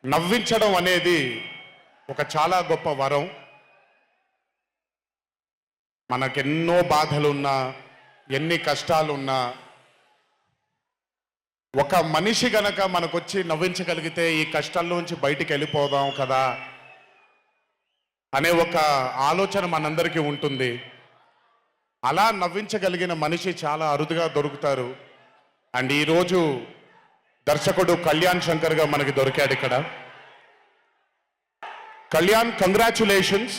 నవ్వించడం అనేది ఒక చాలా గొప్ప వరం. మనకెన్నో బాధలున్నా, ఎన్ని కష్టాలున్నా, ఒక మనిషి గనక మనకొచ్చి నవ్వించగలిగితే ఈ కష్టాల్లోంచి బయటికి వెళ్ళిపోదాం కదా అనే ఒక ఆలోచన మనందరికీ ఉంటుంది. అలా నవ్వించగలిగిన మనిషి చాలా అరుదుగా దొరుకుతారు. అండ్ ఈరోజు దర్శకుడు కళ్యాణ్ శంకర్గా మనకి దొరికాడు ఇక్కడ. Kalyan, congratulations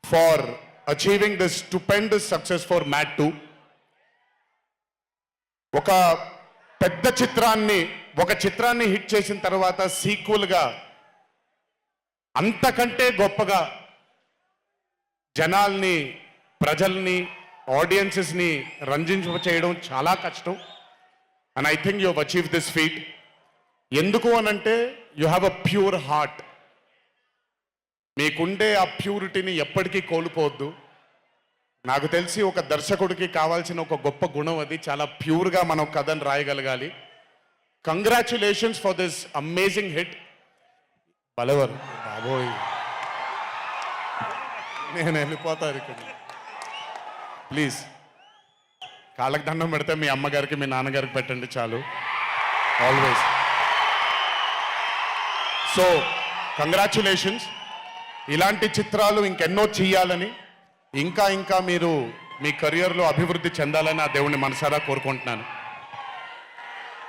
for achieving this stupendous success for Mad 2. ఒక పెద్ద చిత్రాన్ని హిట్ చేసిన తర్వాత సీక్వెల్గా అంతకంటే గొప్పగా జనాల్ని, ప్రజల్ని, ఆడియన్సెస్ని రంజింపచేయడం చాలా కష్టం. And I think you have achieve this feat. ఎందుకు అనంటే you have a pure heart. మీకుండే ఆ ప్యూరిటీని ఎప్పటికీ కోల్పోవద్దు. నాకు తెలిసి ఒక దర్శకుడికి కావాల్సిన ఒక గొప్ప గుణం అది. చాలా ప్యూర్గా మనం కథను రాయగలగాలి. Congratulations for this amazing hit. బలవర్ బాబోయ్, నేను వెళ్ళిపోతాను ఇక్కడ. ప్లీజ్ కాళ్ళకి దండం పెడితే మీ అమ్మగారికి, మీ నాన్నగారికి పెట్టండి చాలు. ఆల్వేస్. So congratulations. ఇలాంటి చిత్రాలు ఇంకెన్నో చెయ్యాలని, ఇంకా మీరు మీ కెరియర్లో అభివృద్ధి చెందాలని ఆ దేవుణ్ణి మనసారా కోరుకుంటున్నాను.